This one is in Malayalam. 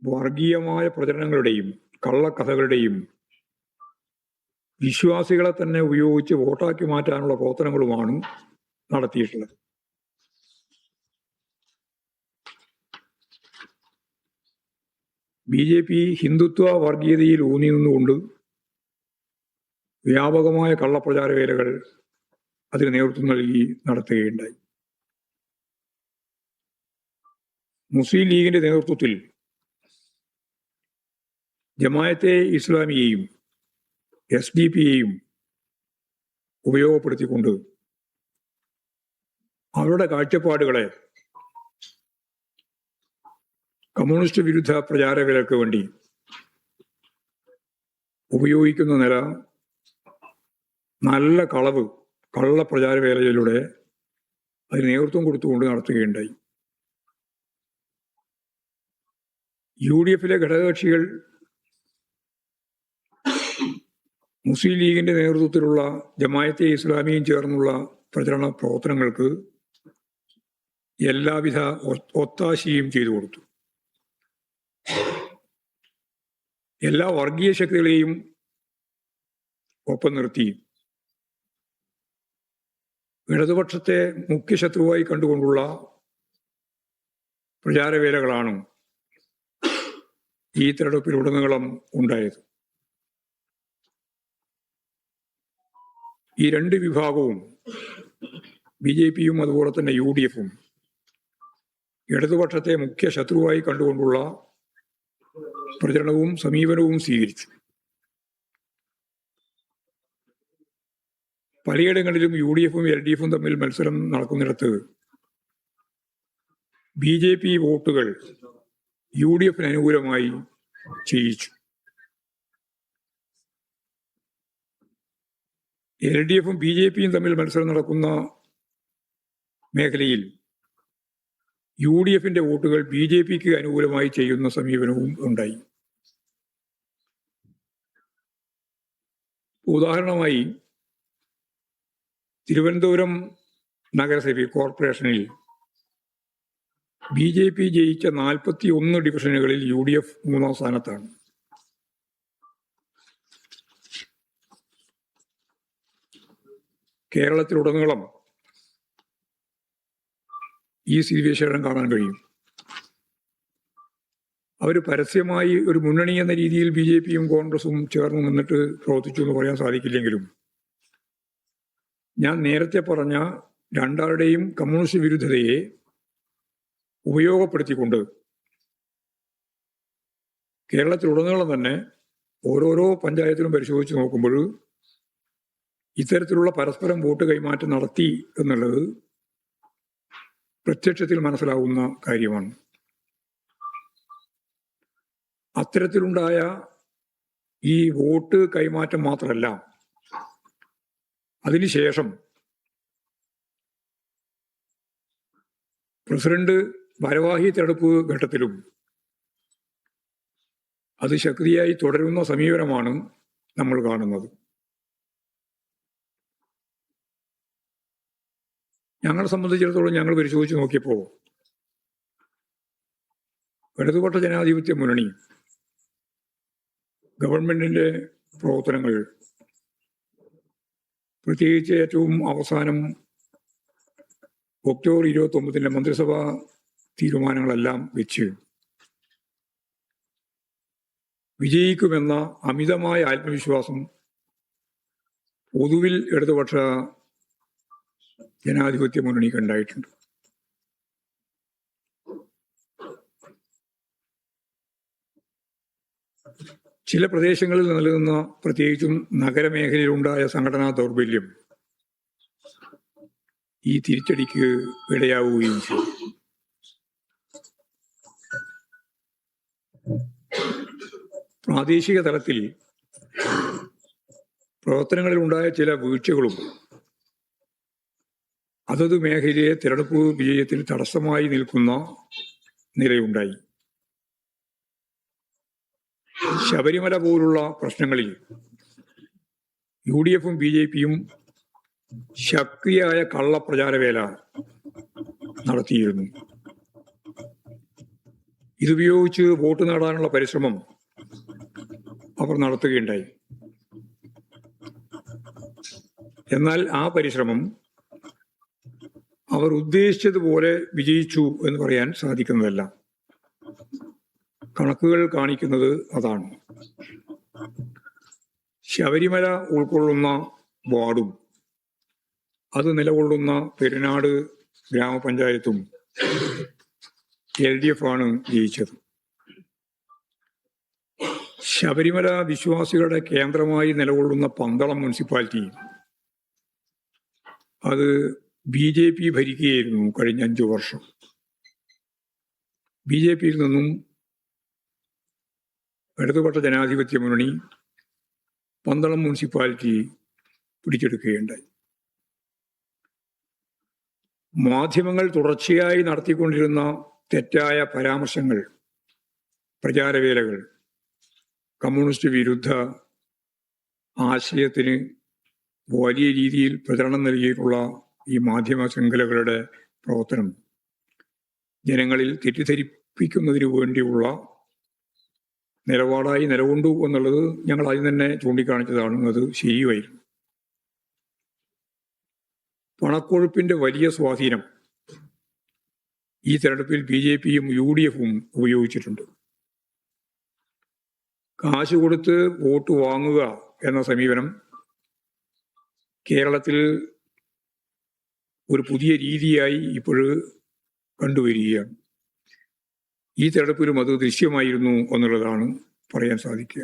വർഗീയമായ പ്രചരണങ്ങളുടെയും കള്ളക്കഥകളുടെയും വിശ്വാസികളെ തന്നെ ഉപയോഗിച്ച് വോട്ടാക്കി മാറ്റാനുള്ള പ്രവർത്തനങ്ങളുമാണ് നടത്തിയിട്ടുള്ളത്. BJP ഹിന്ദുത്വ വർഗീയതയിൽ ഊന്നി നിന്നുകൊണ്ട് വ്യാപകമായ കള്ളപ്രചാര വേലകൾ അതിന് നേതൃത്വം നൽകി നടത്തുകയുണ്ടായി. മുസ്ലിം ലീഗിന്റെ നേതൃത്വത്തിൽ ജമാഅത്തെ ഇസ്ലാമിയെയും SDP-യെയും ഉപയോഗപ്പെടുത്തിക്കൊണ്ട് അവരുടെ കാഴ്ചപ്പാടുകളെ കമ്മ്യൂണിസ്റ്റ് വിരുദ്ധ പ്രചാരകർക്ക് വേണ്ടി ഉപയോഗിക്കുന്ന നില നല്ല കള്ള പ്രചാരവേലയിലൂടെ അതിന് നേതൃത്വം കൊടുത്തുകൊണ്ട് നടത്തുകയുണ്ടായി. UDF-ലെ ഘടകകക്ഷികൾ മുസ്ലിം ലീഗിന്റെ നേതൃത്വത്തിലുള്ള ജമാഅത്തെ ഇസ്ലാമിയും ചേർന്നുള്ള പ്രചരണ പ്രവർത്തനങ്ങൾക്ക് എല്ലാവിധ ഒത്താശയും ചെയ്തു കൊടുത്തു. എല്ലാ വർഗീയ ശക്തികളെയും ഒപ്പം നിർത്തി ഇടതുപക്ഷത്തെ മുഖ്യശത്രുവായി കണ്ടുകൊണ്ടുള്ള പ്രചാരവേലകളാണ് ഈ തെരഞ്ഞെടുപ്പിലുടനീളം ഉണ്ടായത്. ഈ രണ്ട് വിഭാഗവും BJP-യും അതുപോലെ തന്നെ UDF-ഉം ഇടതുപക്ഷത്തെ മുഖ്യ ശത്രുവായി കണ്ടുകൊണ്ടുള്ള പ്രചരണവും സമീപനവും സ്വീകരിച്ചു. പലയിടങ്ങളിലും UDF-ഉം LDF-ഉം തമ്മിൽ മത്സരം നടക്കുന്നിടത്ത് BJP വോട്ടുകൾ UDF-ന് അനുകൂലമായി ചെയ്യിച്ചു. LDF-ഉം BJP-യും തമ്മിൽ മത്സരം നടക്കുന്ന മേഖലയിൽ UDF-ന്റെ വോട്ടുകൾ BJP-ക്ക് അനുകൂലമായി ചെയ്യുന്ന സമീപനവും ഉണ്ടായി. ഉദാഹരണമായി തിരുവനന്തപുരം നഗരസഭ കോർപ്പറേഷനിൽ BJP ജയിച്ച 41 ഡിവിഷനുകളിൽ UDF 3-ാം സ്ഥാനത്താണ്. കേരളത്തിലുടനീളം ഈ സ്ഥിതിവിശേഷം കാണാൻ കഴിയും. അവർ പരസ്യമായി ഒരു മുന്നണി എന്ന രീതിയിൽ BJP-യും കോൺഗ്രസും ചേർന്ന് നിന്നിട്ട് പ്രവർത്തിച്ചു എന്ന് പറയാൻ സാധിക്കില്ലെങ്കിലും ഞാൻ നേരത്തെ പറഞ്ഞ രണ്ടാളുടെയും കമ്മ്യൂണിസ്റ്റ് വിരുദ്ധതയെ ഉപയോഗപ്പെടുത്തിക്കൊണ്ട് കേരളത്തിലുടനീളം തന്നെ ഓരോരോ പഞ്ചായത്തിലും പരിശോധിച്ച് നോക്കുമ്പോൾ ഇത്തരത്തിലുള്ള പരസ്പരം വോട്ട് കൈമാറ്റം നടത്തി എന്നുള്ളത് പ്രത്യക്ഷത്തിൽ മനസ്സിലാവുന്ന കാര്യമാണ്. അത്തരത്തിലുണ്ടായ ഈ വോട്ട് കൈമാറ്റം മാത്രമല്ല, അതിനുശേഷം പ്രസിഡന്റ് ഭാരവാഹി തെരഞ്ഞെടുപ്പ് ഘട്ടത്തിലും അത് ശക്തിയായി തുടരുന്ന സമീപനമാണ് നമ്മൾ കാണുന്നത്. ഞങ്ങളെ സംബന്ധിച്ചിടത്തോളം ഞങ്ങൾ പരിശോധിച്ച് നോക്കിയപ്പോൾ ഇടതുപക്ഷ ജനാധിപത്യ മുന്നണി ഗവൺമെന്റിന്റെ പ്രവർത്തനങ്ങൾ, പ്രത്യേകിച്ച് ഏറ്റവും അവസാനം ഒക്ടോബർ 29 മന്ത്രിസഭാ തീരുമാനങ്ങളെല്ലാം വെച്ച് വിജയിക്കുമെന്ന അമിതമായ ആത്മവിശ്വാസം പൊതുവിൽ ഇടതുപക്ഷ ജനാധിപത്യ മുന്നണിക്ക് ഉണ്ടായിട്ടുണ്ട്. ചില പ്രദേശങ്ങളിൽ നിലനിന്ന പ്രത്യേകിച്ചും നഗരമേഖലയിലുണ്ടായ സംഘടനാ ദൗർബല്യം ഈ തിരിച്ചടിക്ക് ഇടയാവുകയും ചെയ്തു. പ്രാദേശിക തലത്തിൽ പ്രവർത്തനങ്ങളിൽ ഉണ്ടായ ചില വീഴ്ചകളും അതത് മേഖലയെ തിരഞ്ഞെടുപ്പ് വിജയത്തിൽ തടസ്സമായി നിൽക്കുന്ന നിലയുണ്ടായി. ശബരിമല പോലുള്ള പ്രശ്നങ്ങളിൽ UDF-ഉം BJP-യും ശക്തിയായ കള്ളപ്രചാരവേല നടത്തിയിരുന്നു. ഇതുപയോഗിച്ച് വോട്ട് നേടാനുള്ള പരിശ്രമം അവർ നടത്തുകയുണ്ടായി. എന്നാൽ ആ പരിശ്രമം അവർ ഉദ്ദേശിച്ചതുപോലെ വിജയിച്ചു എന്ന് പറയാൻ സാധിക്കുന്നതല്ല. കണക്കുകൾ കാണിക്കുന്നത് അതാണ്. ശബരിമല ഉൾക്കൊള്ളുന്ന വാർഡും അത് നിലകൊള്ളുന്ന പെരുനാട് ഗ്രാമപഞ്ചായത്തും LDF ആണ് ജയിച്ചത്. ശബരിമല വിശ്വാസികളുടെ കേന്ദ്രമായി നിലകൊള്ളുന്ന പന്തളം മുനിസിപ്പാലിറ്റി അത് BJP ഭരിക്കുകയായിരുന്നു കഴിഞ്ഞ 5 വർഷം. BJPയിൽ നിന്നും ഇടതുപക്ഷ ജനാധിപത്യ മുന്നണി പന്തളം മുനിസിപ്പാലിറ്റി പിടിച്ചെടുക്കുകയുണ്ടായി. മാധ്യമങ്ങൾ തുടർച്ചയായി നടത്തിക്കൊണ്ടിരുന്ന തെറ്റായ പരാമർശങ്ങൾ, പ്രചാരവേലകൾ, കമ്മ്യൂണിസ്റ്റ് വിരുദ്ധ ആശയത്തിന് വലിയ രീതിയിൽ പ്രചരണം നൽകിയിട്ടുള്ള ഈ മാധ്യമ ശൃംഖലകളുടെ പ്രവർത്തനം ജനങ്ങളിൽ തെറ്റിദ്ധരിപ്പിക്കുന്നതിന് വേണ്ടിയുള്ള നിലപാടായി നിലകൊണ്ടു എന്നുള്ളത് ഞങ്ങൾ ആദ്യം തന്നെ ചൂണ്ടിക്കാണിച്ചതാണ്. അത് ശരിയുമായിരുന്നു. പണക്കൊഴുപ്പിന്റെ വലിയ സ്വാധീനം ഈ തെരഞ്ഞെടുപ്പിൽ BJPയും UDFും ഉപയോഗിച്ചിട്ടുണ്ട്. കാശ് കൊടുത്ത് വോട്ട് വാങ്ങുക എന്ന സമീപനം കേരളത്തിൽ ഒരു പുതിയ രീതിയായി ഇപ്പോഴ് കണ്ടുവരികയാണ്. ഈ തെരഞ്ഞെടുപ്പിലും അത് ദൃശ്യമായിരുന്നു എന്നുള്ളതാണ് പറയാൻ സാധിക്കുക.